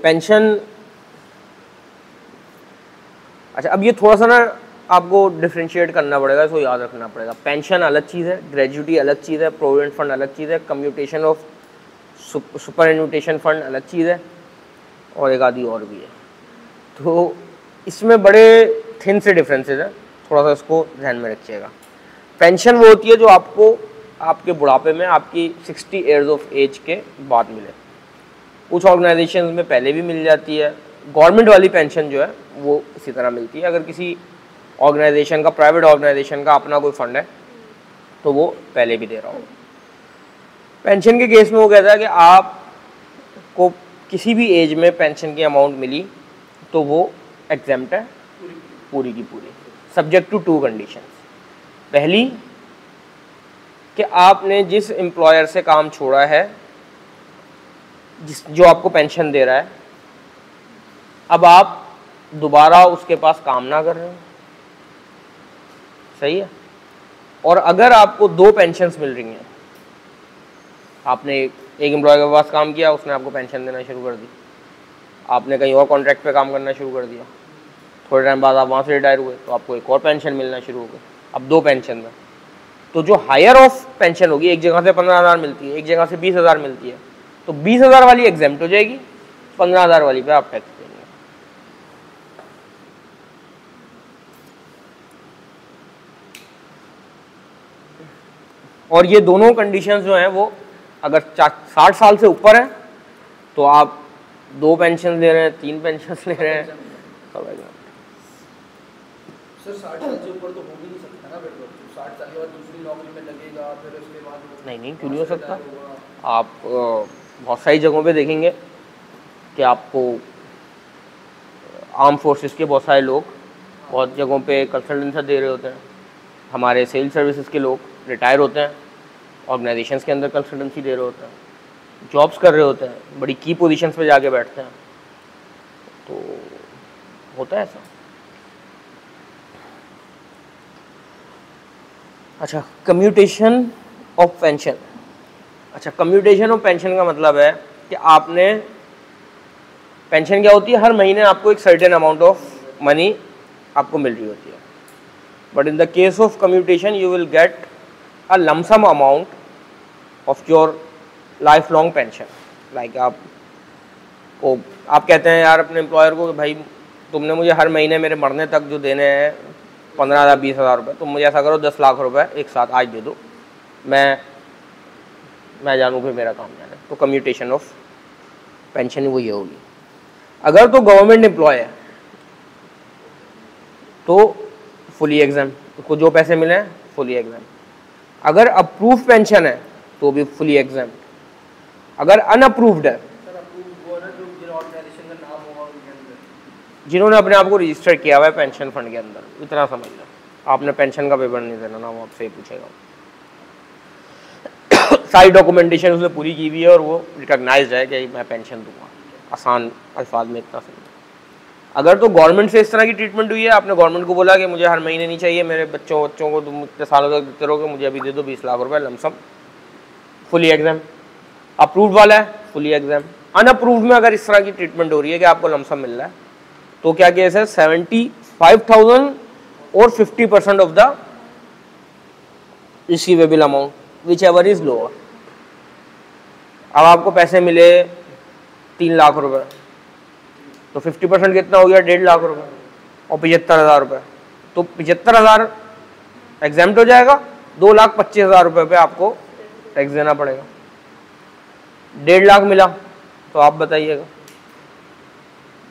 Pension, अच्छा अब ये थोड़ा सा ना आपको डिफ्रेंशिएट करना पड़ेगा, इसको याद रखना पड़ेगा। पेंशन अलग चीज़ है, ग्रेजुटी अलग चीज़ है, प्रोविडेंट फंड अलग चीज़ है, कम्यूटेशन ऑफ सुपर एन्यूटेशन फंड अलग चीज़ है, और एक आदि और भी है। तो इसमें बड़े थिन से डिफरेंसेस हैं, थोड़ा सा इसको ध्यान में रखिएगा। पेंशन वो होती है जो आपको आपके बुढ़ापे में आपकी 60 ईयर्स ऑफ एज के बाद मिले। कुछ ऑर्गेनाइजेशन में पहले भी मिल जाती है। गवर्नमेंट वाली पेंशन जो है वो इसी तरह मिलती है। अगर किसी ऑर्गेनाइजेशन का, प्राइवेट ऑर्गेनाइजेशन का अपना कोई फंड है तो वो पहले भी दे रहा होगा। पेंशन के केस में वो कहता है कि आपको किसी भी एज में पेंशन की अमाउंट मिली तो वो एग्जेम्प्ट है पूरी की पूरी, सब्जेक्ट टू 2 कंडीशंस। पहली कि आपने जिस एम्प्लॉयर से काम छोड़ा है, जो आपको पेंशन दे रहा है, अब आप दोबारा उसके पास काम ना कर रहे हो, सही है। और अगर आपको 2 पेंशन्स मिल रही हैं, आपने एक एम्प्लॉयर के पास काम किया, उसने आपको पेंशन देना शुरू कर दी, आपने कहीं और कॉन्ट्रैक्ट पे काम करना शुरू कर दिया, थोड़े टाइम बाद आप वहाँ से रिटायर हुए तो आपको एक और पेंशन मिलना शुरू हो गई, अब 2 पेंशन में। तो जो हायर ऑफ पेंशन होगी, एक जगह से 15,000 मिलती है, एक जगह से 20,000 मिलती है, तो 20,000 वाली एग्जेम्प्ट हो जाएगी, 15,000 वाली पे आप टैक्स देंगे। और ये दोनों कंडीशंस जो हैं वो अगर 60 साल से ऊपर है तो आप 2 पेंशन ले रहे हैं, 3 पेंशन ले रहे हैं। सर 60 साल से ऊपर तो हो भी नहीं सकता ना, फिर 60 साल के बाद दूसरी नौकरी में लगेगा, फिर उसके बाद नहीं क्यों नहीं हो सकता। आप बहुत सारी जगहों पे देखेंगे कि आपको आर्म फोर्सेस के बहुत सारे लोग बहुत जगहों पे कंसल्टेंसी दे रहे होते हैं। हमारे सिविल सर्विसेज के लोग रिटायर होते हैं, ऑर्गेनाइजेशंस के अंदर कंसल्टेंसी दे रहे होते हैं, जॉब्स कर रहे होते हैं, बड़ी की पोजीशंस पे जाके बैठते हैं, तो होता है ऐसा। अच्छा, कम्यूटेशन ऑफ पेंशन। अच्छा, कम्यूटेशन ऑफ पेंशन का मतलब है कि आपने, पेंशन क्या होती है, हर महीने आपको एक सर्टेन अमाउंट ऑफ मनी आपको मिल रही होती है, but in the case of commutation you will get a lump sum amount of your life long pension. Like आप कहते हैं यार अपने एम्प्लॉयर को कि भाई तुमने मुझे हर महीने मेरे मरने तक जो देने हैं 15,000 20,000 रुपये, तुम मुझे ऐसा करो 10 लाख रुपए एक साथ आज दे दो, मैं जानूँ कि मेरा काम जाने। तो कम्यूटेशन ऑफ पेंशन वो ये होगी। अगर तो गवर्नमेंट एम्प्लॉय है तो फुली एग्जाम, उसको जो पैसे मिले हैं फुली एग्जाम। अगर अप्रूव पेंशन है तो भी फुली एग्जाम। अगर अनअप्रूव्ड है, जिन्होंने अपने आप को रजिस्टर किया हुआ है पेंशन फंड के अंदर, इतना समझ लो, आपने पेंशन का पेपर नहीं देना ना, वो आपसे पूछेगा। सारी डॉक्यूमेंटेशन उसने पूरी की हुई है और वो रिकॉग्नाइज्ड है कि मैं पेंशन दूंगा, आसान अल्फाज में इतना समझ। अगर तो गवर्नमेंट से इस तरह की ट्रीटमेंट हुई है, आपने गवर्नमेंट को बोला कि मुझे हर महीने नहीं चाहिए, मेरे बच्चों को तुम इतने सालों तक देते रहोगे, मुझे अभी दे दो 20 लाख रुपए लमसम, फुली एग्जाम। अप्रूव्ड वाला है फुली एग्जाम। अनअप्रूव्ड में अगर इस तरह की ट्रीटमेंट हो रही है कि आपको लमसम मिल रहा है तो क्या केस है, 75,000 और 50% of the receivable amount which ever is lower. अब आपको पैसे मिले 3 लाख रुपए तो 50% कितना हो गया, 1.5 लाख रुपए और 75,000 रुपये, तो 75,000 एग्जाम्प्ट हो जाएगा, 2,25,000 रुपये पे आपको टैक्स देना पड़ेगा। 1.5 लाख मिला तो आप बताइएगा,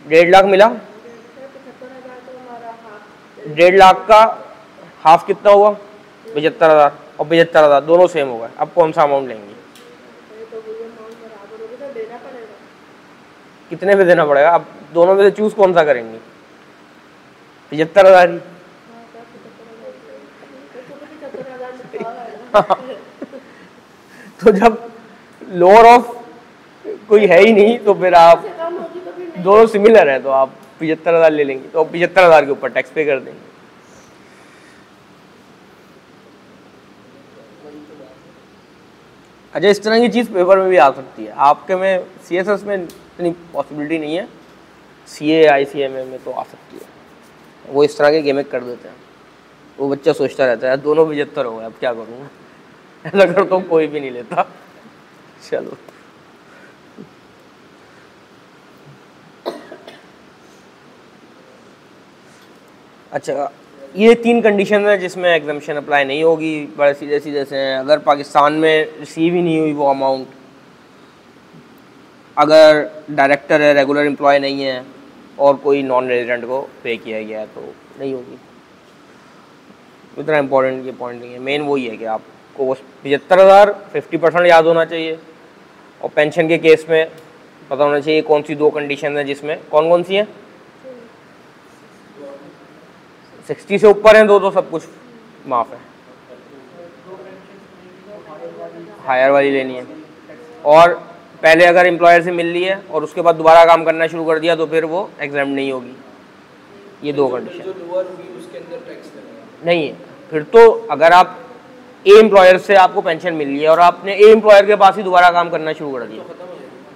1.5 लाख मिला, 1.5 लाख का हाफ कितना हुआ, 75,000 और 75,000 दोनों सेम हो गए। अब कौन सा अमाउंट लेंगे, कितने पे देना पड़ेगा, अब दोनों में से चूज कौन सा करेंगे, 75,000 ही। तो जब लोअर ऑफ कोई है ही नहीं तो फिर आप दोनों सिमिलर है तो आप 75,000 ले लेंगे, तो 75,000 के ऊपर टैक्स पे कर देंगे। अच्छा, इस तरह की चीज़ पेपर में भी आ सकती है आपके में, CSS में इतनी पॉसिबिलिटी नहीं है। CA ICMA में तो आ सकती है, वो इस तरह के गिमिक कर देते हैं। वो बच्चा सोचता रहता है दोनों 75 हो गए, अब क्या करूँगा, ऐसा कर तो कोई भी नहीं लेता। चलो अच्छा, ये 3 कंडीशन है जिसमें एग्जम्पशन अप्लाई नहीं होगी, बड़े सीधे सीधे से हैं। अगर पाकिस्तान में रिसीव ही नहीं हुई वो अमाउंट, अगर डायरेक्टर है, रेगुलर एम्प्लॉय नहीं है और कोई नॉन रेजिडेंट को पे किया गया है तो नहीं होगी। इतना इम्पोर्टेंट ये पॉइंट नहीं है, मेन वही है कि आपको 75,000 50% याद होना चाहिए। और पेंशन के केस में पता होना चाहिए कौन सी 2 कंडीशन है, जिसमें कौन कौन सी हैं। 60 से ऊपर हैं तो सब कुछ माफ़ है, हायर वाली लेनी है। और पहले अगर एम्प्लॉयर से मिल ली है और उसके बाद दोबारा काम करना शुरू कर दिया तो फिर वो एग्जाम नहीं होगी। ये 2 कंडीशन नहीं है। फिर तो अगर आप ए एम्प्लॉयर से आपको पेंशन मिल रही है और आपने ए एम्प्लॉयर के पास ही दोबारा काम करना शुरू कर दिया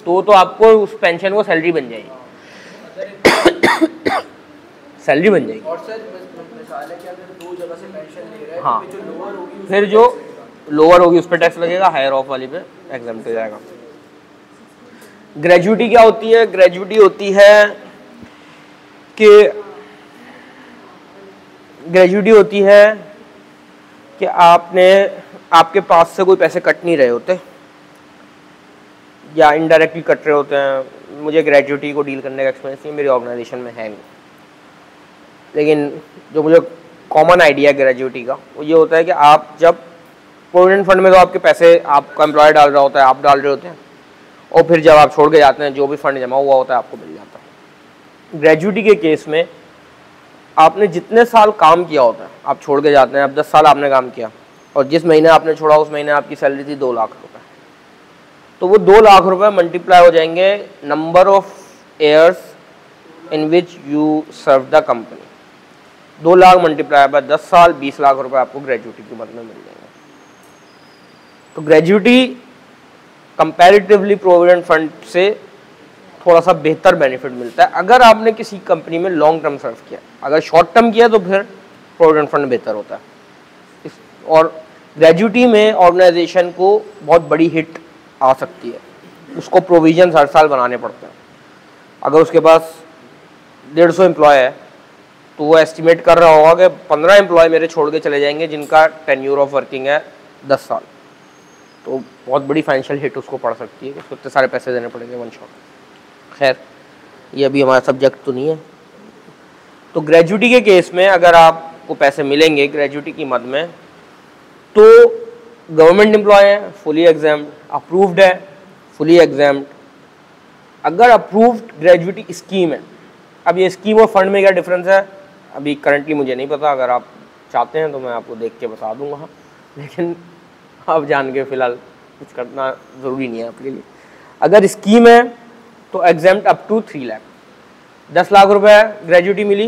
तो आपको उस पेंशन को सैलरी बन जाएगी, सैलरी बन जाएगी। और सर मिसाल है कि अगर 2 जगह से पेंशन ले रहा है हाँ, तो जो लोअर होगी फिर जो लोअर होगी उस पर टैक्स लगेगा, हायर ऑफ वाली पे एग्जाम हो जाएगा। ग्रेजुइटी क्या होती है? ग्रेजुइटी होती है कि आपके पास से कोई पैसे कट नहीं रहे होते या इनडायरेक्टली कट रहे होते हैं। मुझे ग्रेजुइटी को डील करने का एक्सपीरियंस नहीं, मेरी ऑर्गेनाइजेशन में है नहीं, लेकिन जो मुझे कॉमन आइडिया ग्रेजुइटी का वो ये होता है कि आप जब प्रोविडेंट फंड में तो आपके पैसे आपका एम्प्लॉयर डाल रहा होता है, आप डाल रहे होते हैं, और फिर जब आप छोड़ के जाते हैं जो भी फंड जमा हुआ होता है आपको मिल जाता है। ग्रेजुइटी के केस में आपने जितने साल काम किया होता है आप छोड़ के जाते हैं। अब 10 साल आपने काम किया और जिस महीने आपने छोड़ा उस महीने आपकी सैलरी थी 2 लाख रुपए, तो वो 2 लाख रुपए मल्टीप्लाई हो जाएंगे number of years in which you serve the company. 2 lakh multiply by 10 साल 20 लाख रुपए आपको ग्रेजुइटी की मद में मिल जाएंगे। तो ग्रेजुइटी कंपैरेटिवली प्रोविडेंट फंड से थोड़ा सा बेहतर बेनिफिट मिलता है अगर आपने किसी कंपनी में लॉन्ग टर्म सर्व किया। अगर शॉर्ट टर्म किया तो फिर प्रोविडेंट फंड बेहतर होता है। और ग्रेजुइटी में ऑर्गेनाइजेशन को बहुत बड़ी हिट आ सकती है, उसको प्रोविजन हर साल बनाने पड़ते हैं। अगर उसके पास 150 एम्प्लॉय है तो वो एस्टिमेट कर रहा होगा कि 15 एम्प्लॉय मेरे छोड़ के चले जाएंगे जिनका टेन्यूर ऑफ वर्किंग है 10 साल, तो बहुत बड़ी फाइनेंशियल हिट उसको पड़ सकती है, उसको इतने सारे पैसे देने पड़ेंगे वन शॉट। खैर ये अभी हमारा सब्जेक्ट तो नहीं है। तो ग्रेजुइटी के केस में अगर आपको पैसे मिलेंगे ग्रेजुइटी की मद में तो गवर्नमेंट एम्प्लॉय है फुली एग्जाम्ड, अप्रूव्ड है फुली एग्जाम्ड। अगर अप्रूव्ड ग्रेजुइटी स्कीम है, अब ये स्कीम और फंड में क्या डिफरेंस है अभी करंटली मुझे नहीं पता, अगर आप चाहते हैं तो मैं आपको देख के बता दूंगा, लेकिन आप जान के फिलहाल कुछ करना ज़रूरी नहीं है आपके लिए। अगर स्कीम है तो exempted up to 3 lakh, 10 lakh रुपए ग्रेजुइटी मिली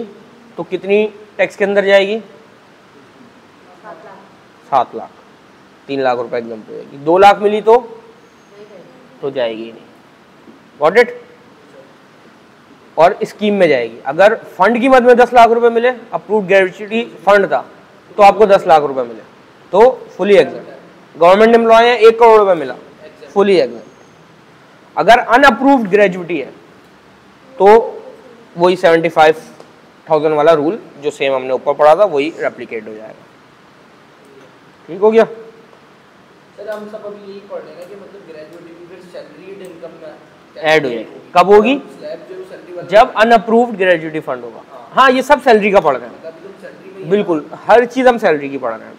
तो कितनी टैक्स के अंदर जाएगी? 7 लाख, 3 लाख रुपए एग्जाम्ड हो जाएगी। 2 लाख मिली तो जाएगी ही नहीं। Got it? और स्कीम में जाएगी। अगर फंड की मद में 10 लाख रुपए मिले, अप्रूव्ड ग्रेजुइटी फंड था तो आपको 10 लाख रुपए मिले तो फुली एग्जाम्ड। गवर्नमेंट एम्प्लॉय है 1 करोड़ रुपए मिला, फुली एग्जाम्ड। अगर अनअप्रूव्ड ग्रेजुइटी है तो वही 75,000 वाला रूल जो सेम हमने ऊपर पढ़ा था वही रेप्लिकेट हो जाएगा। ठीक हो गया? सर हम सब अभी यही पढ़ लेंगे कि मतलब ग्रेजुइटी की फिर सैलरीड इनकम में ऐड हो जाएगी। कब होगी? जब अनअप्रूव्ड ग्रेजुइटी फंड होगा। हाँ ये सब सैलरी का पढ़ रहे हैं, बिल्कुल हर चीज़ हम सैलरी की पढ़ रहे हैं।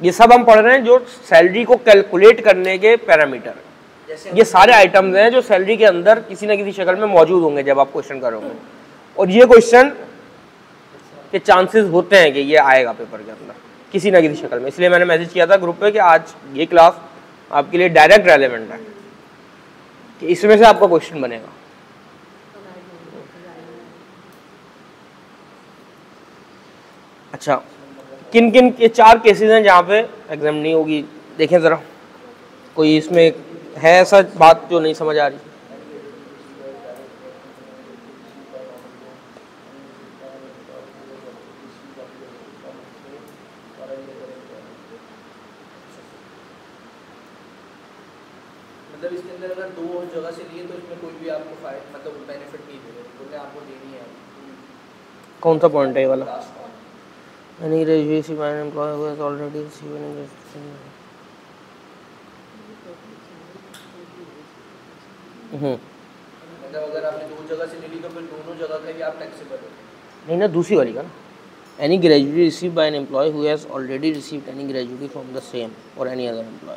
ये सब हम पढ़ रहे हैं जो सैलरी को कैलकुलेट करने के पैरामीटर, ये सारे आइटम्स हैं जो सैलरी के अंदर किसी ना किसी शक्ल में मौजूद होंगे जब आप क्वेश्चन करोगे। और ये क्वेश्चन के चांसेस होते हैं कि ये आएगा पेपर के अंदर किसी ना किसी शक्ल में। इसलिए मैंने मैसेज किया था ग्रुप पे कि आज ये क्लास आपके लिए डायरेक्ट रेलेवेंट है कि इसमें से आपका क्वेश्चन बनेगा। अच्छा, किन किन के 4 केसेस हैं जहाँ पे एग्जाम नहीं होगी, देखें ज़रा। कोई इसमें है ऐसा बात जो नहीं समझ आ रही? मतलब इसके अंदर अगर 2 जगह से लिए तो इसमें कोई भी आपको फायदा मतलब बेनिफिट नहीं दे रहे, बोले आपको देनी है। कौन सा पॉइंट है ये वाला? Last point any gratuity by an employer who has already received any मतलब अगर आपने 2 जगह से ले ली तो फिर दोनों जगह का ही आप टैक्सेबल हो। नहीं ना, दूसरी वाली का ना, any gratuity received by an employee who has already received any gratuity from the same or any other employer.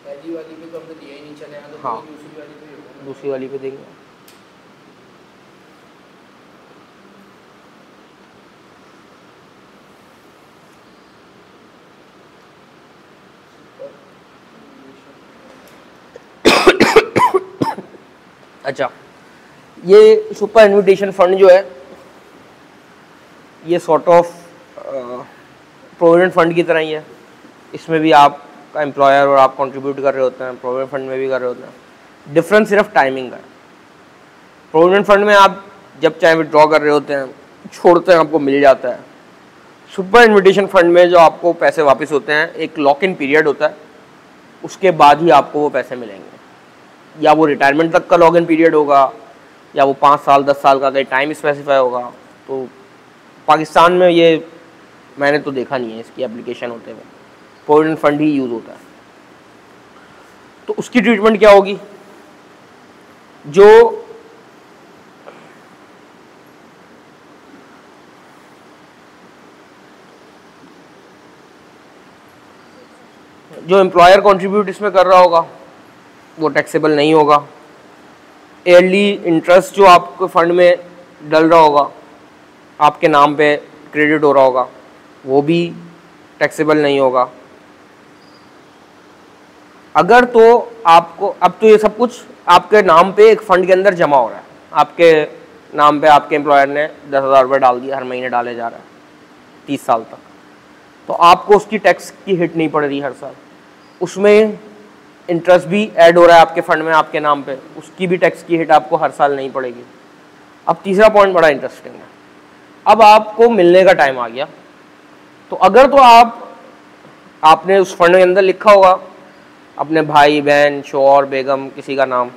पहली वाली पे तो हमने दिया ही नहीं चलेगा तो हाँ, दूसरी वाली पे होगा। दूसरी वाली पे देंगे। अच्छा, ये सुपर इन्विटेशन फंड जो है ये सॉर्ट ऑफ प्रोविडेंट फंड की तरह ही है। इसमें भी आपका एम्प्लॉयर और आप कंट्रीब्यूट कर रहे होते हैं, प्रोविडेंट फंड में भी कर रहे होते हैं। डिफरेंस सिर्फ टाइमिंग का है। प्रोविडेंट फंड में आप जब चाहे विड्रॉ कर रहे होते हैं, छोड़ते हैं, आपको मिल जाता है। सुपर इन्विटेशन फंड में जो आपको पैसे वापस होते हैं, एक लॉक इन पीरियड होता है, उसके बाद ही आपको वो पैसे मिलेंगे। या वो रिटायरमेंट तक का लॉक इन पीरियड होगा, या वो 5 साल 10 साल का कहीं टाइम स्पेसिफाई होगा। तो पाकिस्तान में ये मैंने तो देखा नहीं है इसकी एप्लीकेशन होते हुए, प्रोविडेंट फंड ही यूज़ होता है। तो उसकी ट्रीटमेंट क्या होगी? जो एम्प्लॉयर कंट्रीब्यूट इसमें कर रहा होगा वो टैक्सेबल नहीं होगा। ईयरली इंटरेस्ट जो आपके फंड में डल रहा होगा, आपके नाम पे क्रेडिट हो रहा होगा, वो भी टैक्सेबल नहीं होगा। अगर तो आपको अब तो ये सब कुछ आपके नाम पे एक फ़ंड के अंदर जमा हो रहा है, आपके नाम पे आपके एम्प्लॉयर ने 10,000 रुपये डाल दिया, हर महीने डाले जा रहा है 30 साल तक, तो आपको उसकी टैक्स की हिट नहीं पड़ रही हर साल। उसमें इंटरेस्ट भी ऐड हो रहा है आपके फ़ंड में आपके नाम पे, उसकी भी टैक्स की हिट आपको हर साल नहीं पड़ेगी। अब तीसरा पॉइंट बड़ा इंटरेस्टिंग है। अब आपको मिलने का टाइम आ गया, तो अगर तो आपने उस फंड के अंदर लिखा होगा अपने भाई बहन शौहर बेगम किसी का नाम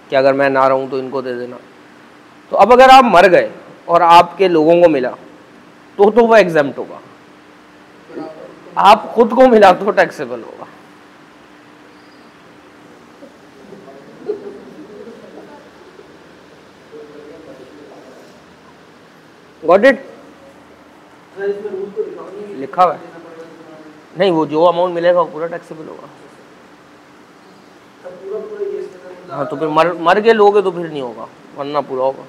कि अगर मैं ना रहूं तो इनको दे देना, तो अब अगर आप मर गए और आपके लोगों को मिला तो वो एग्जेम्प्ट होगा। आप खुद को मिला तो टैक्सेबल होगा। Got it? लिखा हुआ है नहीं, वो जो अमाउंट मिलेगा वो पूरा टैक्सेबल होगा। हाँ, तो फिर मर के लोगे तो फिर नहीं होगा, वरना पूरा होगा।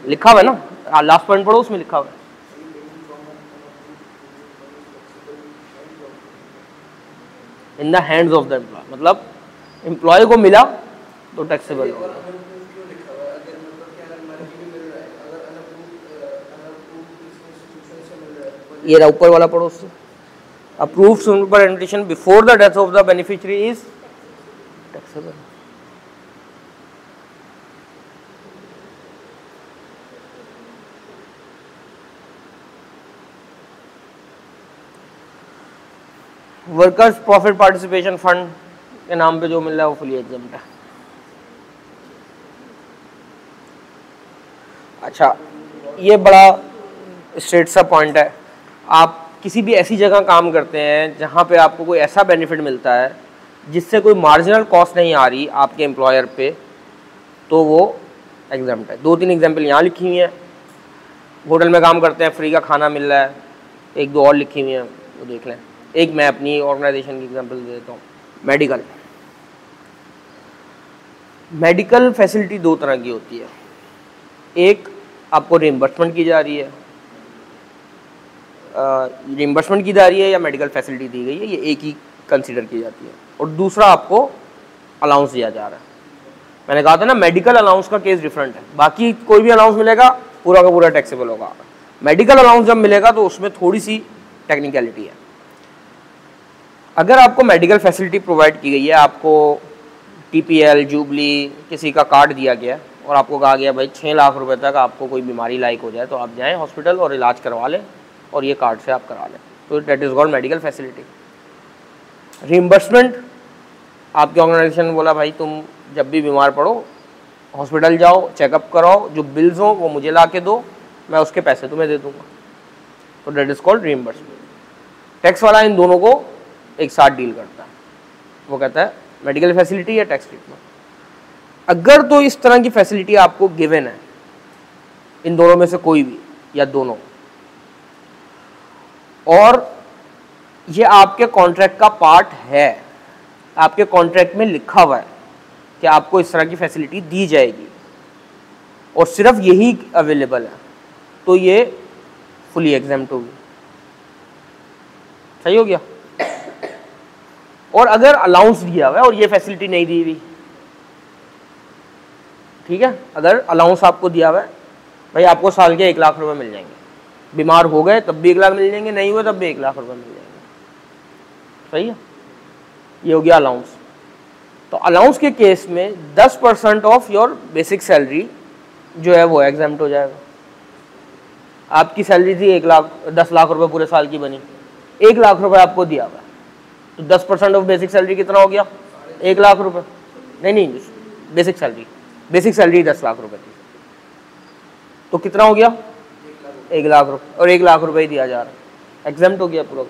लिखा हुआ है ना, लास्ट पॉइंट पढ़ो, उसमें लिखा हुआ है in the hands of the employee, मतलब एम्प्लॉय को मिला तो टैक्सेबल होगा। ये रहा ऊपर वाला पढ़ो उससे, approved superannuation before the death of the beneficiary is taxable. Workers profit participation fund के नाम पे जो मिल रहा है वो फुली एग्जेम्प्ट है। अच्छा, ये बड़ा स्ट्रेट सा पॉइंट है। आप किसी भी ऐसी जगह काम करते हैं जहाँ पे आपको कोई ऐसा बेनिफिट मिलता है जिससे कोई मार्जिनल कॉस्ट नहीं आ रही आपके एम्प्लॉयर पे, तो वो एग्जेम्प्ट है। 2-3 एग्जाम्पल यहाँ लिखी हुई हैं। होटल में काम करते हैं, फ्री का खाना मिल रहा है, 1-2 और लिखी हुई हैं, वो देख लें। एक मैं अपनी ऑर्गेनाइजेशन की एग्जांपल दे देता हूँ। मेडिकल फैसिलिटी 2 तरह की होती है। एक आपको रिइंबर्समेंट की जा रही है, या मेडिकल फैसिलिटी दी गई है, ये एक ही कंसीडर की जाती है। और दूसरा आपको अलाउंस दिया जा रहा है। मैंने कहा था ना, मेडिकल अलाउंस का केस डिफरेंट है। बाकी कोई भी अलाउंस मिलेगा पूरा का पूरा टैक्सेबल होगा। मेडिकल अलाउंस जब मिलेगा तो उसमें थोड़ी सी टेक्निकलिटी है। अगर आपको मेडिकल फैसिलिटी प्रोवाइड की गई है, आपको TPL जुबली किसी का कार्ड दिया गया और आपको कहा गया भाई 6 लाख रुपए तक आपको कोई बीमारी लायक हो जाए तो आप जाएं हॉस्पिटल और इलाज करवा लें और ये कार्ड से आप करा लें, तो that is called medical facility. Reimbursement आपकी ऑर्गेनाइजेशन ने बोला भाई तुम जब भी बीमार पड़ो हॉस्पिटल जाओ, चेकअप कराओ, जो बिल्स हो वो मुझे ला के दो, मैं उसके पैसे तुम्हें दे दूंगा, तो that is called reimbursement. Tax वाला इन दोनों को एक साथ डील करता है, वो कहता है मेडिकल फैसिलिटी या टैक्स ट्रीटमेंट। अगर तो इस तरह की फैसिलिटी आपको गिवन है, इन दोनों में से कोई भी या दोनों, और ये आपके कॉन्ट्रैक्ट का पार्ट है, आपके कॉन्ट्रैक्ट में लिखा हुआ है कि आपको इस तरह की फैसिलिटी दी जाएगी और सिर्फ यही अवेलेबल है, तो ये फुली एग्जेम्प्ट होगी। सही हो गया। और अगर अलाउंस दिया हुआ है और ये फैसिलिटी नहीं दी हुई, ठीक है, अगर अलाउंस आपको दिया हुआ है भाई आपको साल के 1 लाख रुपए मिल जाएंगे, बीमार हो गए तब भी 1 लाख मिल जाएंगे, नहीं हुए तब भी 1 लाख रुपए मिल जाएंगे, सही है, ये हो गया अलाउंस। तो अलाउंस के केस में 10% ऑफ योर बेसिक सैलरी जो है वो एग्जेम्प्ट हो जाएगा। आपकी सैलरी थी 10 लाख रुपए पूरे साल की बनी, 1 लाख रुपए आपको दिया हुआ है, तो 10% ऑफ बेसिक सैलरी कितना हो गया? 1 लाख रुपए। नहीं, बेसिक सैलरी 10 लाख रुपए थी, तो कितना हो गया? 1 लाख रुपए, और 1 लाख रुपए ही दिया जा रहा है, एग्जेम्प्ट हो गया पूरा।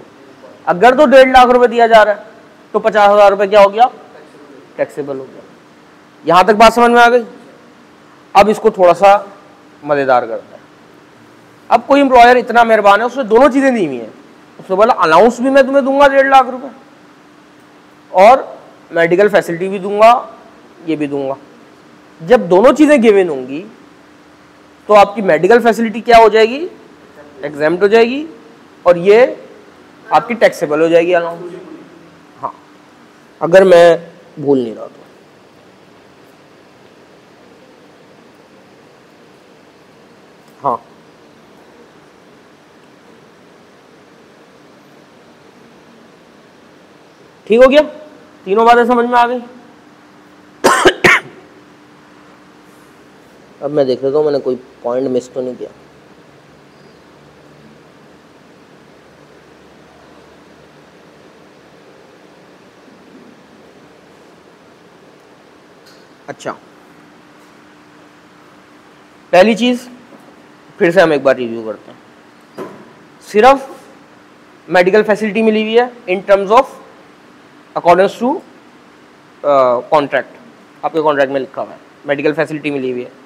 अगर तो 1.5 लाख रुपए दिया जा रहा है तो 50,000 रुपए क्या हो गया? टैक्सेबल हो गया। यहां तक बात समझ में आ गई? अब इसको थोड़ा सा मजेदार करता है। अब कोई एम्प्लॉयर इतना मेहरबान है, उसने दोनों चीजें दी हुई हैं, उसने बोला अलाउंस भी मैं तुम्हें दूंगा 1.5 लाख रुपए और मेडिकल फैसिलिटी भी दूंगा, ये भी दूंगा। जब दोनों चीजें गिवन होंगी तो आपकी मेडिकल फैसिलिटी क्या हो जाएगी? एग्जेम्प्ट हो जाएगी, और ये आपकी टैक्सेबल हो जाएगी अलाउंस। हाँ, अगर मैं भूल नहीं रहा तो। हाँ, ठीक हो गया, तीनों बातें समझ में आ गई। अब मैं देख लेता हूँ मैंने कोई पॉइंट मिस तो नहीं किया। अच्छा, पहली चीज फिर से हम एक बार रिव्यू करते हैं। सिर्फ मेडिकल फैसिलिटी मिली हुई है in terms of according to contract, आपके कॉन्ट्रैक्ट में लिखा हुआ है मेडिकल फैसिलिटी मिली हुई है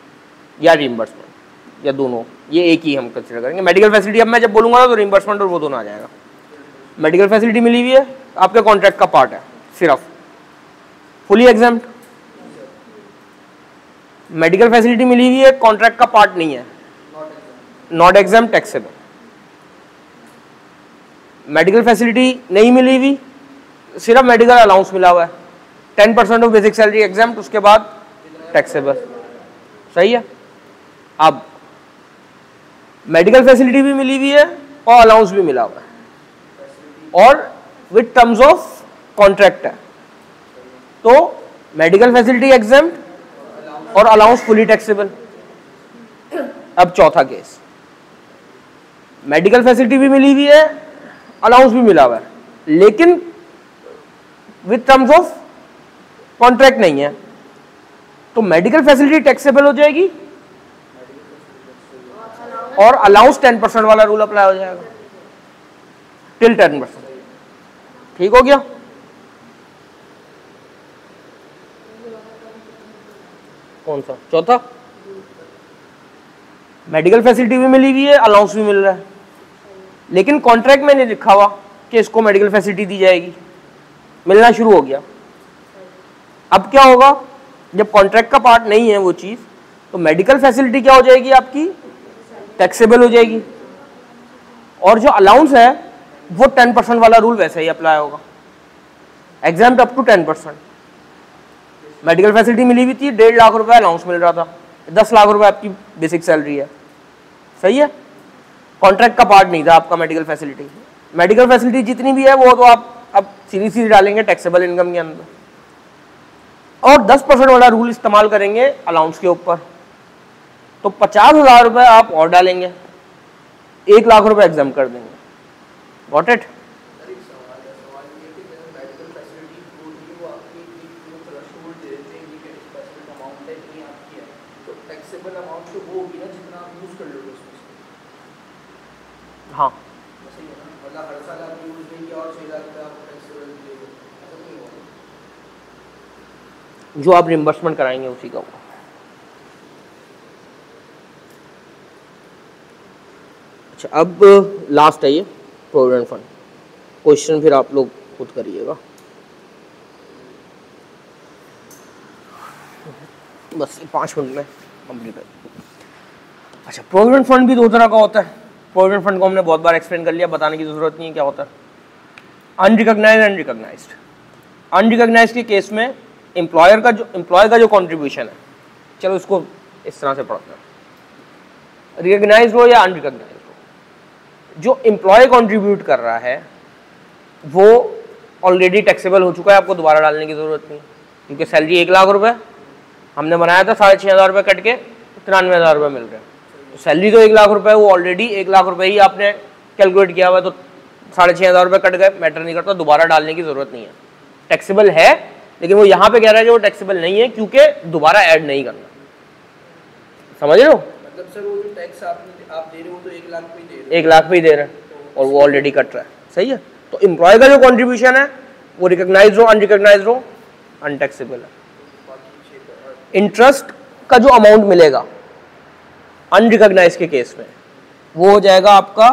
या रीइंबर्समेंट, या दोनों, ये एक ही हम कंसिडर करेंगे। मेडिकल फैसिलिटी अब मैं जब बोलूंगा ना तो रीइंबर्समेंट और वो दोनों आ जाएगा। मेडिकल फैसिलिटी मिली हुई है, आपके कॉन्ट्रैक्ट का पार्ट है, सिर्फ फुली एग्जेम्प्ट। मेडिकल फैसिलिटी मिली हुई है, कॉन्ट्रैक्ट का पार्ट नहीं है, not exempt, taxable. Medical facility नहीं मिली हुई, सिर्फ मेडिकल अलाउंस मिला हुआ है, 10% ऑफ बेसिक सैलरी एग्जेम्प्ट, उसके बाद टैक्सेबल। सही है। अब मेडिकल फैसिलिटी भी मिली हुई है और अलाउंस भी मिला हुआ है और विद टर्म्स ऑफ कॉन्ट्रैक्ट है, तो मेडिकल फैसिलिटी एग्जेम्प्ट और अलाउंस फुली टैक्सेबल। अब चौथा केस, मेडिकल फैसिलिटी भी मिली हुई है, अलाउंस भी मिला हुआ है, लेकिन विद टर्म्स ऑफ कॉन्ट्रैक्ट नहीं है, तो मेडिकल फैसिलिटी टैक्सेबल हो जाएगी और अलाउंस 10% वाला रूल अप्लाई हो जाएगा, टिल 10%। ठीक हो गया। कौन सा? चौथा, मेडिकल फैसिलिटी भी मिली हुई है, अलाउंस भी मिल रहा है, लेकिन कॉन्ट्रैक्ट में नहीं लिखा हुआ कि इसको मेडिकल फैसिलिटी दी जाएगी, मिलना शुरू हो गया। अब क्या होगा, जब कॉन्ट्रैक्ट का पार्ट नहीं है वो चीज, तो मेडिकल फैसिलिटी क्या हो जाएगी आपकी? टैक्सेबल हो जाएगी, और जो अलाउंस है वो 10% वाला रूल वैसे ही अप्लाई होगा, exempt up to 10%। Medical facility मिली हुई थी, 1.5 लाख रुपए अलाउंस मिल रहा था, 10 लाख रुपए आपकी बेसिक सैलरी है, सही है। कॉन्ट्रैक्ट का पार्ट नहीं था आपका मेडिकल फैसिलिटी। मेडिकल फैसिलिटी जितनी भी है वो तो आप अब सीधी डालेंगे टैक्सेबल इनकम के अंदर, और 10% वाला रूल इस्तेमाल करेंगे अलाउंस के ऊपर, तो 50,000 रुपए आप और डालेंगे, 1 लाख रुपए एग्जाम कर देंगे। Got it? टैक्सेबल अमाउंट तो वो होगी ना जितना आप यूज़ कर लोगे उसमें से। हाँ सही है ना, मतलब हर साल आप यूज़ नहीं किया और 6 लाख रुपये आपको टैक्सेबल दिए, ऐसा नहीं होगा। जो आप रिम्बर्समेंट कराएंगे उसी का होगा। अच्छा, अब लास्ट है ये प्रोविडेंट फंड। क्वेश्चन फिर आप लोग खुद करिएगा, बस 5 मिनट में कंप्लीट है। अच्छा, प्रोविडेंट फंड भी 2 तरह का होता है। प्रोविडेंट फंड को हमने बहुत बार एक्सप्लेन कर लिया, बताने की जरूरत नहीं है क्या होता है। Unrecognised and recognised. अनरिकॉग्नाइज्ड के केस में एम्प्लॉय का जो कंट्रीब्यूशन है, चलो इसको इस तरह से पढ़ते हैं, रिकॉग्नाइज्ड हो या अनरिकॉग्नाइज्ड हो, जो एम्प्लॉय कंट्रीब्यूट कर रहा है वो ऑलरेडी टैक्सेबल हो चुका है, आपको दोबारा डालने की जरूरत नहीं, क्योंकि सैलरी 1 लाख रुपए हमने बनाया था, 6,500 रुपये कट के 93,000 रुपये मिल रहे हैं। तो सैलरी तो 1 लाख रुपए, वो ऑलरेडी 1 लाख रुपए ही आपने कैलकुलेट किया हुआ है, तो 6,500 रुपये कट गए, मैटर नहीं करता, दोबारा डालने की जरूरत नहीं है। टैक्सेबल है, लेकिन वो यहाँ पे कह रहा है कि वो टैक्सेबल नहीं है क्योंकि दोबारा ऐड नहीं करना। समझ रहे हो? मतलब सर वो जो टैक्स आप दे रहे हो तो 1 लाख पे ही दे रहे हो, 1 लाख पे ही दे रहे हैं और वो ऑलरेडी कट रहा है। सही है? तो एम्प्लॉय का जो कॉन्ट्रीब्यूशन है वो रिकॉग्नाइज्ड हो अनरिकॉग्नाइज्ड हो अनटैक्सेबल है। इंटरेस्ट का जो अमाउंट मिलेगा अनरिकॉग्नाइज्ड के केस में वो हो जाएगा आपका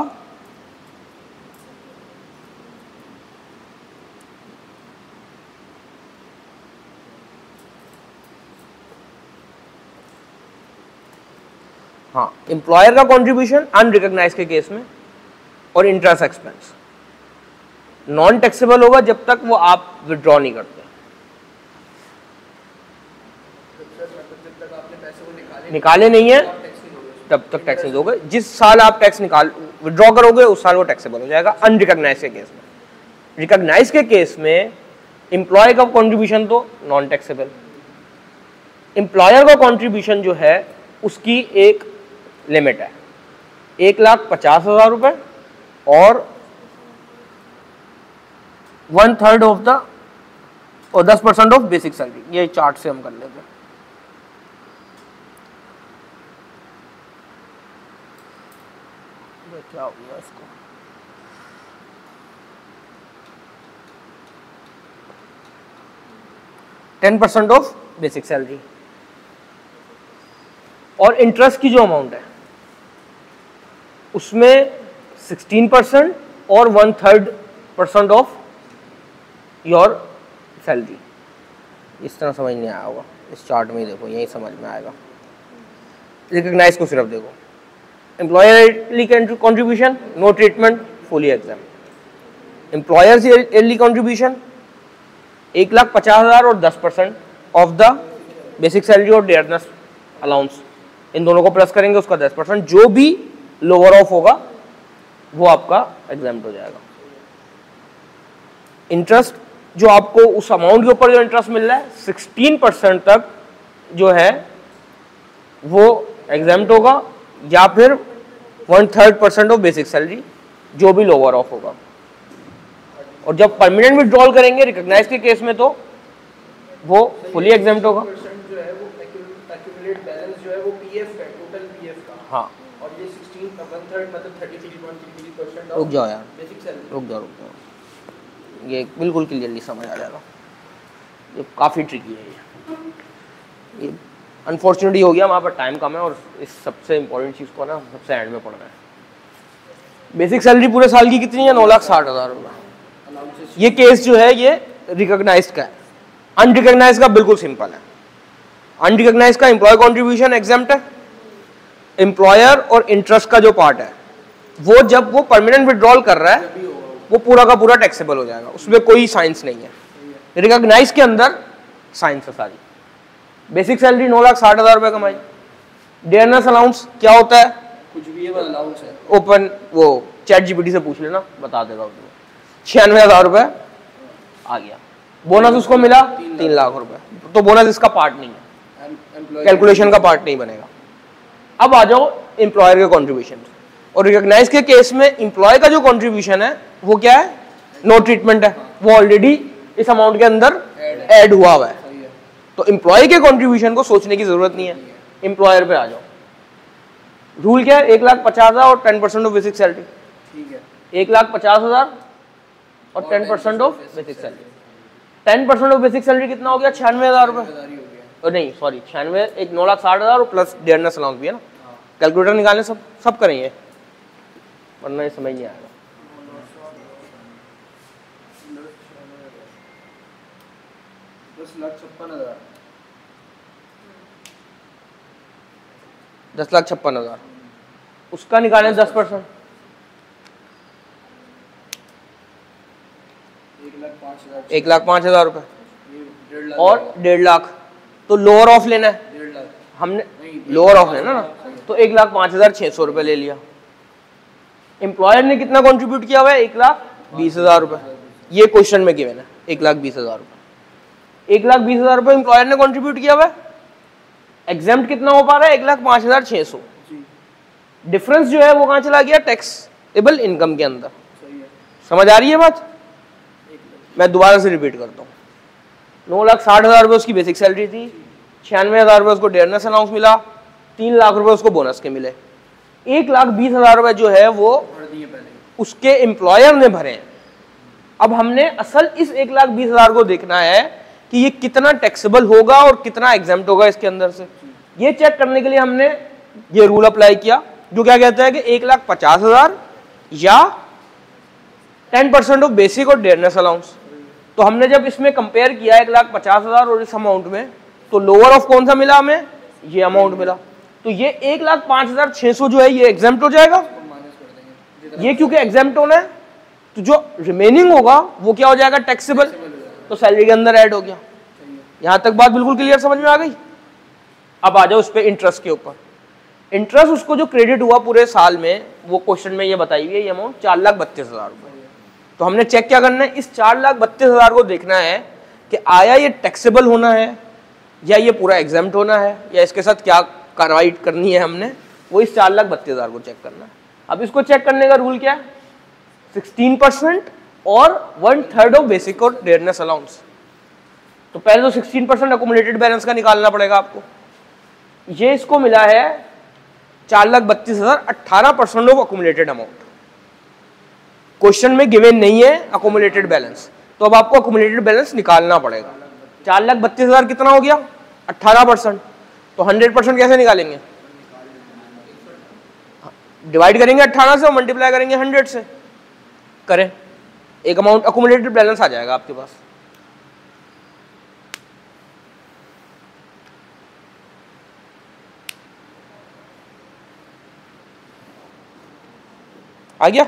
हाँ, एम्प्लॉयर का कंट्रीब्यूशन अनरिकॉग्नाइज्ड के केस में, और इंटरेस्ट एक्सपेंस नॉन टैक्सेबल होगा जब तक वो आप विड्रॉ नहीं करते। निकाले नहीं है तब तक टैक्स नहीं दोगे। जिस साल आप टैक्स विड्रॉ करोगे उस साल वो टैक्सेबल हो जाएगा अनरिकॉग्नाइज्ड के केस में। रिकॉग्नाइज्ड के केस में एम्प्लॉय का कंट्रीब्यूशन तो नॉन टैक्सेबल, एम्प्लॉयर का कंट्रीब्यूशन जो है उसकी एक लिमिट है 1,50,000 रुपए और 1/3 ऑफ द और 10% ऑफ बेसिक सैलरी। ये चार्ट से हम कर लेते हैं। क्या हो गया इसको, %10 ऑफ बेसिक सैलरी, और इंटरेस्ट की जो अमाउंट है उसमें 16% और 1/3% ऑफ योर सैलरी। इस तरह समझ नहीं आया होगा, इस चार्ट में ही देखो, यही समझ में आएगा। रिकॉग्नाइज को सिर्फ देखो, employerly contribution no treatment fully exam. Employer's yearly contribution 1,50,000 और 10% ऑफ द बेसिक सैलरी और डियरनेस अलाउंस, इन दोनों को प्लस करेंगे उसका 10%, जो भी लोअर ऑफ होगा वो आपका एग्जाम्प्ट हो जाएगा। इंटरेस्ट जो आपको उस अमाउंट के ऊपर जो इंटरेस्ट मिल रहा है 16% तक जो है वो एग्जाम्प्ट होगा, या फिर 1/3% ऑफ बेसिक सैलरी जो भी लोअर ऑफ होगा। और जब परमानेंट विड्रॉल करेंगे रिकॉग्नाइज के केस में तो वो फुली एग्जाम्प्ट होगा। जो है वो एक्यूमुलेट बैलेंस जो है वो पीएफ का, टोटल पीएफ का। हाँ, और ये 16 1/3 मतलब 33.33% रुक जाओ यार, बेसिक सैलरी। रुक जाओ, ये बिल्कुल क्लियरली समझ आ जाएगा। ये काफ़ी ट्रिकी है ये अनफॉर्चुनेटली हो गया, हमारे पास टाइम कम है और इस सबसे इंपॉर्टेंट चीज़ को ना सबसे एंड में पढ़ना है। बेसिक सैलरी पूरे साल की कितनी है? 9,60,000 रुपये। ये केस जो है ये रिकॉग्नाइज्ड का है। अनरिकॉग्नाइज्ड का बिल्कुल सिंपल है। अनरिकॉग्नाइज्ड का एम्प्लॉय कॉन्ट्रीब्यूशन एग्जाम्प्ट है, एम्प्लॉयर और इंटरेस्ट का जो पार्ट है वो जब वो परमानेंट विड्रॉल कर रहा है वो पूरा का पूरा टैक्सेबल हो जाएगा, उसमें कोई साइंस नहीं है। रिकॉग्नाइज के अंदर साइंस है सारी। बेसिक सैलरी 9,60,000 रुपये कमाई। डियरनेस अलाउंस क्या होता है? कुछ भी है, अलाउंस है। ओपन वो चैट जीपीटी से पूछ लेना, बता देगा उसमें। 96,000 रुपये आ गया। बोनस उसको मिला 3 लाख रुपए, तो बोनस इसका पार्ट नहीं है, कैलकुलेशन का पार्ट नहीं बनेगा। अब आ जाओ एम्प्लॉयर के कॉन्ट्रीब्यूशन। और रिकॉग्नाइज के केस में एम्प्लॉय का जो कॉन्ट्रीब्यूशन है वो क्या है? नो ट्रीटमेंट है, वो ऑलरेडी इस अमाउंट के अंदर ऐड हुआ है। तो एम्प्लॉय के कॉन्ट्रीब्यूशन को सोचने की जरूरत नहीं है, एम्प्लॉयर पे आ जाओ। रूल क्या है, 1,50,000 और 10% ऑफ बेसिक सैलरी। ठीक है, 1,50,000 और 10% of basic salary. 10% of basic salary कितना हो गया, 96,000 रुपये। हो गया। और नहीं सॉरी 96, एक 9,60,000 और प्लस डेयरनेस अलाउंस भी है ना। कैलकुलेटर निकालें, सब करेंगे वरना ये समझ नहीं आएगा। 10,56,000। 10,56,000 उसका निकालें 10%, 1,05,000 रुपये और 1.5 लाख। तो लोअर ऑफ लेना है, 1.5 लाख हमने लोअर ऑफ लेना ना, तो 1,05,600 रुपये ले लिया। एम्प्लॉयर ने कितना कंट्रीब्यूट किया हुआ है, 1,20,000 रुपये। ये क्वेश्चन में गिवन है 1,20,000 रुपये। 1,20,000 रुपये एम्प्लॉयर ने कंट्रीब्यूट किया हुआ है। एग्जाम्प्ट कितना हो पा रहा है, 1,05,600। डिफरेंस जो है वो कहाँ चला गया, टैक्सेबल इनकम के अंदर। समझ आ रही है बात? मैं दोबारा से रिपीट करता हूँ। 9,60,000 रुपये उसकी बेसिक सैलरी थी, 96,000 रुपये उसको डेयरनेस अलाउंस मिला, 3 लाख रुपये उसको बोनस के मिले। 1,20,000 रुपये जो है वो उसके एम्प्लॉयर ने भरे हैं। अब हमने असल इस 1,20,000 को देखना है कि ये कितना टैक्सेबल होगा और कितना एग्जाम्प्ट होगा इसके अंदर से। ये चेक करने के लिए हमने ये रूल अप्लाई किया जो क्या कहता है कि 1,50,000 या 10% ऑफ बेसिक और डेयरनेस अलाउंस। तो हमने जब इसमें कंपेयर किया 1,50,000 और इस अमाउंट में, तो लोअर ऑफ कौन सा मिला हमें, ये अमाउंट मिला। तो ये 1,05,600 जो है ये एग्जाम्प्ट हो जाएगा। ये क्योंकि एग्जाम्प्ट होना है तो जो रिमेनिंग होगा वो क्या हो जाएगा, टैक्सेबल। तो सैलरी के अंदर ऐड हो गया। यहां तक बात बिल्कुल क्लियर समझ में आ गई। अब आ जाओ उस पर इंटरेस्ट के ऊपर। इंटरेस्ट उसको जो क्रेडिट हुआ पूरे साल में, वो क्वेश्चन में ये बताई हुई है, ये अमाउंट 4,32,000 रुपये। तो हमने चेक क्या करना है, इस 4,32,000 को देखना है कि आया ये टैक्सेबल होना है या ये पूरा एग्जाम्प्ट होना है, या इसके साथ क्या कार्रवाई करनी है हमने, वो इस 4,32,000 को चेक करना है। अब इसको चेक करने का रूल क्या है, 16% और 1/3 ऑफ बेसिक और डेयरनेस अलाउंस। तो पहले तो 16% अकोमोडेटेड बैलेंस का निकालना पड़ेगा आपको। ये इसको मिला है 4,32,000, 18% ऑफ अकोमोडेटेड अमाउंट। क्वेश्चन में गिवन नहीं है अकोमोडेटेड बैलेंस, तो अब आपको अकोमोडेटेड बैलेंस निकालना पड़ेगा। 4,32,000 कितना हो गया, 18%। तो 100% कैसे निकालेंगे, डिवाइड करेंगे 18 से और मल्टीप्लाई करेंगे 100 से। करें, एक अमाउंट अकोमोडेटेड बैलेंस आ जाएगा आपके पास। आ गया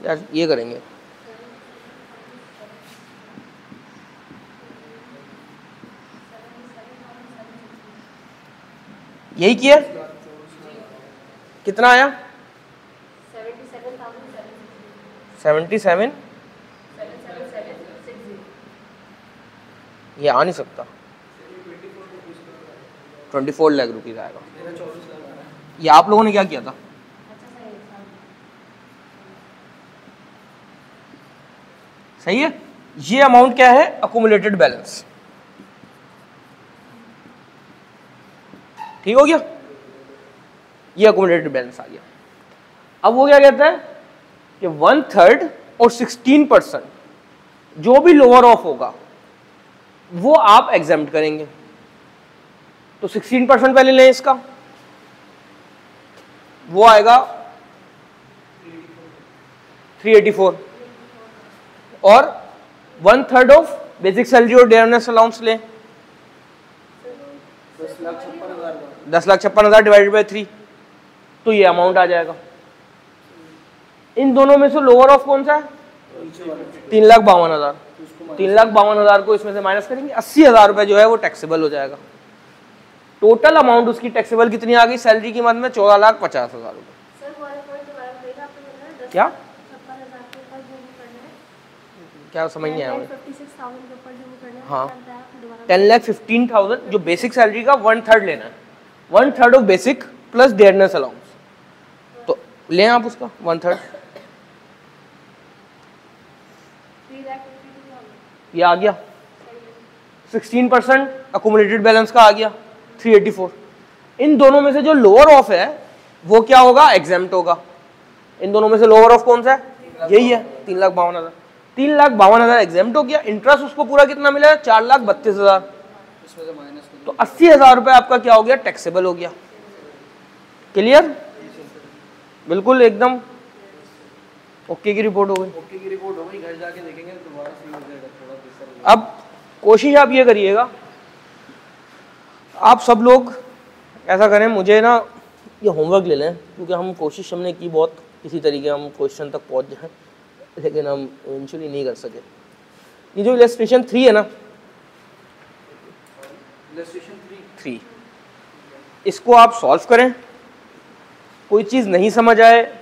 यार, ये करेंगे यही किया। कितना आया, 77, ये आ नहीं सकता, 24 लाख रुपीज आएगा। ये आप लोगों ने क्या किया था, सही है। ये अमाउंट क्या है, अकोमुलेटेड बैलेंस। ठीक हो गया, ये अकोमुलेटेड बैलेंस आ गया। अब वो क्या कहता है कि 1/3 और 16% जो भी लोअर ऑफ होगा वो आप एग्जाम्प्ट करेंगे। तो 16% पहले लें इसका, वो आएगा 384, और 1/3 ऑफ बेसिक सैलरी और डेयरनेस अलाउंस लें 10,56,000 डिवाइडेड बाय 3, तो ये अमाउंट आ जाएगा। इन दोनों में से लोअर ऑफ कौन सा है, 3,52,000। 3,52,000 को इसमें से माइनस करेंगे, 80,000 रुपए जो है वो टैक्सेबल हो जाएगा। टोटल अमाउंट उसकी टैक्सेबल कितनी आ गई सैलरी की मद में, 14,50,000 रुपए। क्या क्या समझ नहीं आया मुझे। हाँ, 10,15,000 जो बेसिक सैलरी का 1/3 लेना है, 1/3 of basic plus dearness allowance. तो लें आप उसका 1/3, ये आ गया। 16% अकोमोडेटेड बैलेंस का आ गया 384। इन दोनों में से जो लोअर ऑफ है वो क्या होगा, एग्जेम्प्ट होगा। इन दोनों में से लोअर ऑफ कौन सा है, यही है 3,52,000। 3,52,000 एग्जेम्प्ट हो गया। इंटरेस्ट उसको पूरा कितना मिला है, 4,32,000। तो 80,000 रुपए आपका क्या हो गया, टैक्सेबल हो गया। क्लियर, बिल्कुल एकदम ओके की रिपोर्ट हो गई। ओके की रिपोर्ट हो गई, घर जाके देखेंगे दोबारा सही हो जाएगा थोड़ा। अब कोशिश आप ये करिएगा, आप सब लोग ऐसा करें, मुझे ना ये होमवर्क ले लें, क्योंकि हम कोशिश हमने की बहुत किसी तरीके हम क्वेश्चन तक पहुंच जाएं, लेकिन हम इवेंचुअली नहीं कर सके। ये जो इलस्ट्रेशन 3 है ना, इलस्ट्रेशन 3 इसको आप सॉल्व करें। कोई चीज़ नहीं समझ आए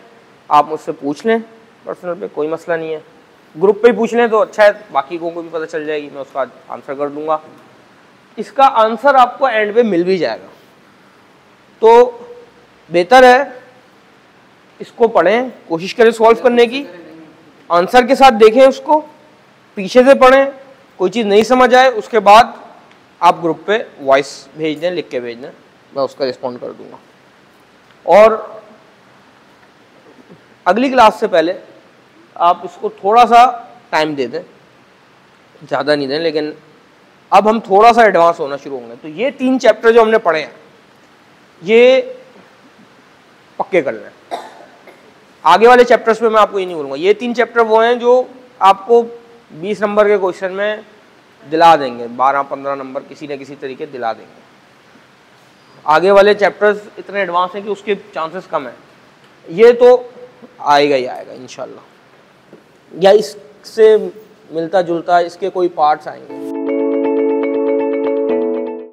आप मुझसे पूछ लें पर्सनल पे, कोई मसला नहीं है। ग्रुप पे ही पूछ लें तो अच्छा है, बाकी को भी पता चल जाएगी, मैं उसका आंसर कर दूंगा। इसका आंसर आपको एंड पे मिल भी जाएगा, तो बेहतर है इसको पढ़ें, कोशिश करें सॉल्व करने की, आंसर के साथ देखें उसको, पीछे से पढ़ें। कोई चीज़ नहीं समझ आए उसके बाद आप ग्रुप पे वॉइस भेज दें, लिख के भेज दें, मैं उसका रिस्पॉन्ड कर दूंगा। और अगली क्लास से पहले आप इसको थोड़ा सा टाइम दे दें, ज़्यादा नहीं दें, लेकिन अब हम थोड़ा सा एडवांस होना शुरू होंगे। तो ये 3 चैप्टर जो हमने पढ़े हैं ये पक्के कर लें। आगे वाले चैप्टर्स पे मैं आपको ये नहीं बोलूँगा। ये 3 चैप्टर वो हैं जो आपको 20 नंबर के क्वेश्चन में दिला देंगे, 12-15 नंबर किसी न किसी तरीके दिला देंगे। आगे वाले चैप्टर्स इतने एडवांस हैं कि उसके चांसेस कम हैं। ये तो आएगा ही आएगा इंशाल्लाह, या इससे मिलता जुलता इसके कोई पार्ट्स आएंगे।